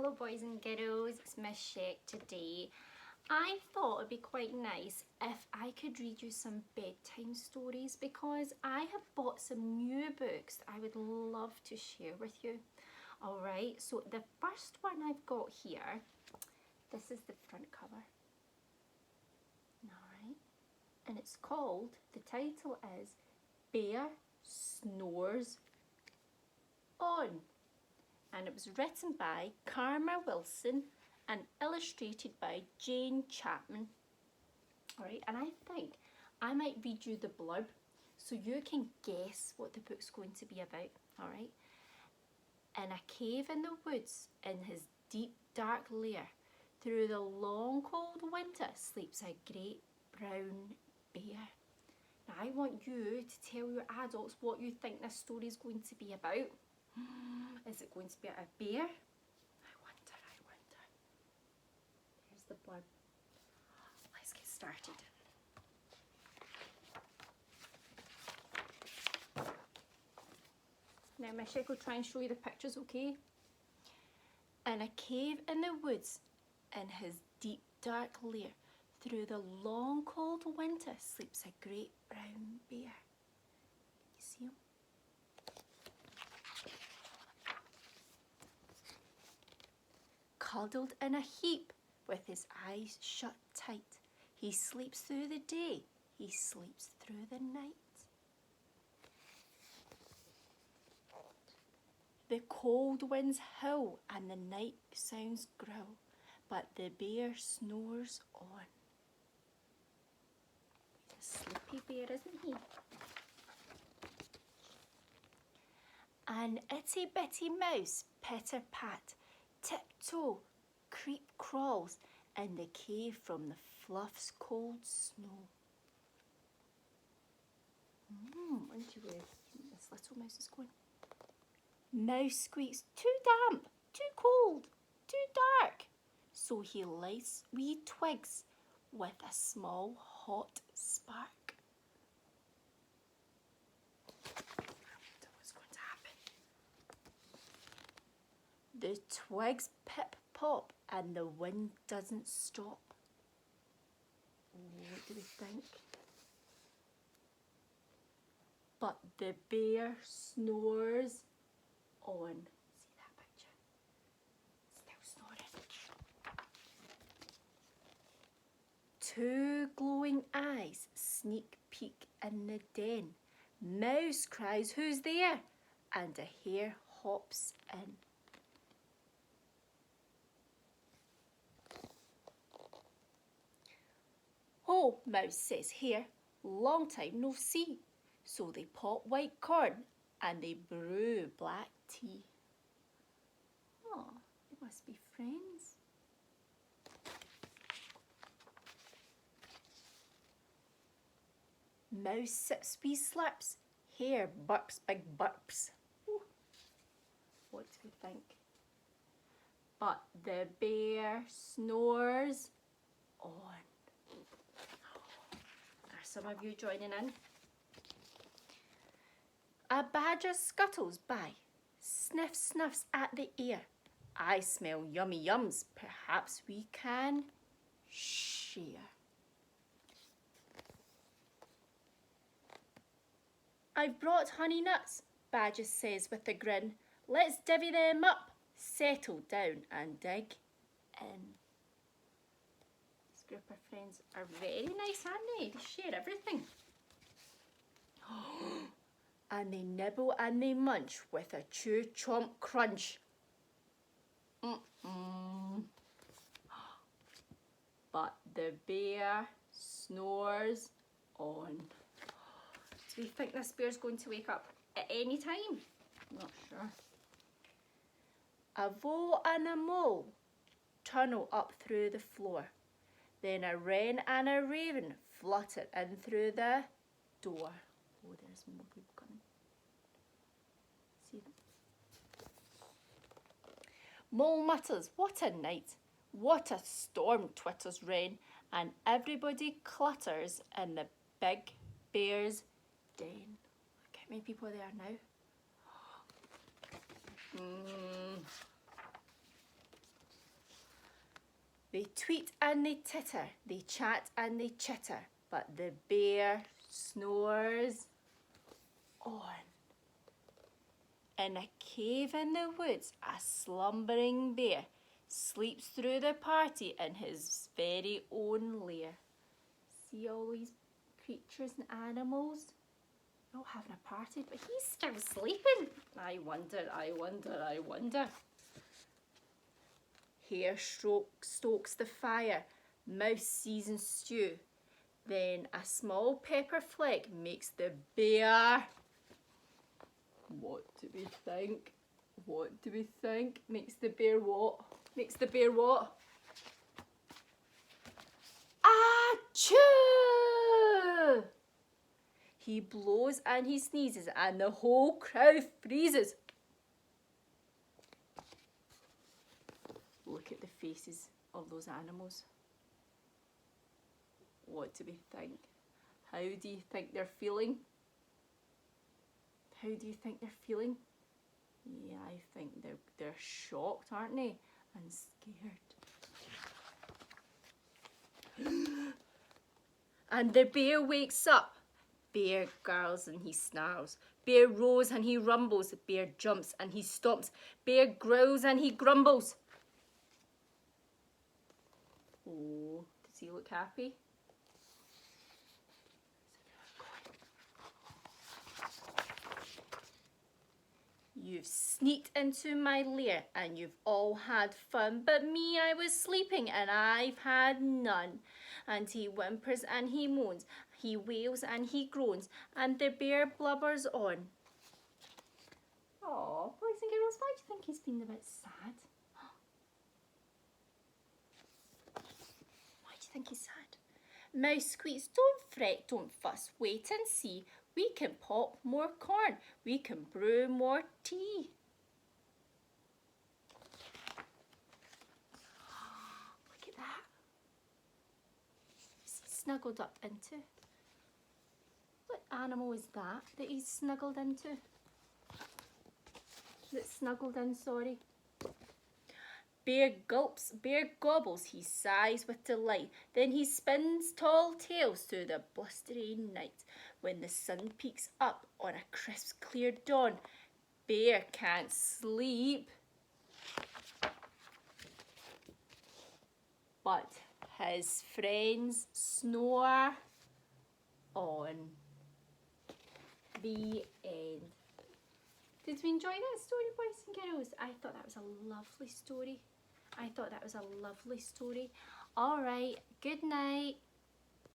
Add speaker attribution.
Speaker 1: Hello boys and girls, it's Miss Shet today. I thought it'd be quite nice if I could read you some bedtime stories because I have bought some new books that I would love to share with you. Alright, so the first one I've got here, this is the front cover. Alright, and it's called, the title is Bear Snores On. And it was written by Karma Wilson and illustrated by Jane Chapman. Alright, and I think I might read you the blurb so you can guess what the book's going to be about. Alright, in a cave in the woods, in his deep dark lair, through the long cold winter sleeps a great brown bear. Now I want you to tell your adults what you think this story is going to be about. Is it going to be a bear? I wonder. Here's the blurb. Let's get started. Now Michelle will try and show you the pictures, okay? In a cave in the woods, in his deep dark lair, through the long cold winter sleeps a great brown bear. You see him? Cuddled in a heap with his eyes shut tight, he sleeps through the day, he sleeps through the night. The cold winds howl and the night sounds growl, but the bear snores on. He's a sleepy bear, isn't he? An itty bitty mouse, pitter pat, tiptoe, creep crawls in the cave from the fluff's cold snow. I wonder where this little mouse is going. Mouse squeaks, too damp, too cold, too dark. So he lights wee twigs with a small hot spark. I wonder what's going to happen. The twigs pip pop and the wind doesn't stop. What do we think? But the bear snores on. See that picture? Still snoring. Two glowing eyes sneak peek in the den. Mouse cries, "Who's there?" And a hare hops in. "Oh," Mouse says, "Hare, long time no see." So they pop white corn and they brew black tea. Oh, they must be friends. Mouse sips wee slurps, hare burps big burps. Ooh. What do we think? But the bear snores on. Are some of you joining in? A badger scuttles by, snuffs at the air. I smell yummy yums, perhaps we can share. I've brought honey nuts, Badger says with a grin. Let's divvy them up, settle down and dig in. This group of friends are very nice, aren't they? They share everything. And they nibble and they munch with a chew chomp crunch. But the bear snores on. Do we think this bear's going to wake up at any time? Not sure. A vole and a mole tunnel up through the floor. Then a wren and a raven flutter in through the door. Oh, there's more people coming. See them? Mole mutters, "What a night! What a storm," twitters wren, and everybody clutters in the big bear's den. Look how many people there now. They tweet and they titter, they chat and they chitter, but the bear snores on. In a cave in the woods, a slumbering bear sleeps through the party in his very own lair. See all these creatures and animals? Not having a party, but he's still sleeping. I wonder. Hare stokes the fire, mouse seasons stew. Then a small pepper fleck makes the bear. What do we think? Makes the bear what? Achoo! He blows and he sneezes and the whole crowd freezes. Look at the faces of those animals. What do we think? How do you think they're feeling? Yeah, I think they're shocked, aren't they? And scared. And the bear wakes up. Bear growls and he snarls. Bear roars and he rumbles. Bear jumps and he stomps. Bear growls and he grumbles. Oh, does he look happy? You've sneaked into my lair and you've all had fun, but me, I was sleeping and I've had none. And he whimpers and he moans, he wails and he groans, and the bear blubbers on. Oh, boys and girls, why do you think he's been a bit sad? Why do you think he's sad? Mouse squeaks, don't fret, don't fuss, wait and see. We can pop more corn. We can brew more tea. Look at that. He's snuggled up into. What animal is that he's snuggled into? That's snuggled in, sorry. Bear gulps, bear gobbles, he sighs with delight. Then he spins tall tales through the blustery night. When the sun peeks up on a crisp, clear dawn, bear can't sleep. But his friends snore on. The end. Did we enjoy that story, boys and girls? I thought that was a lovely story. All right, good night.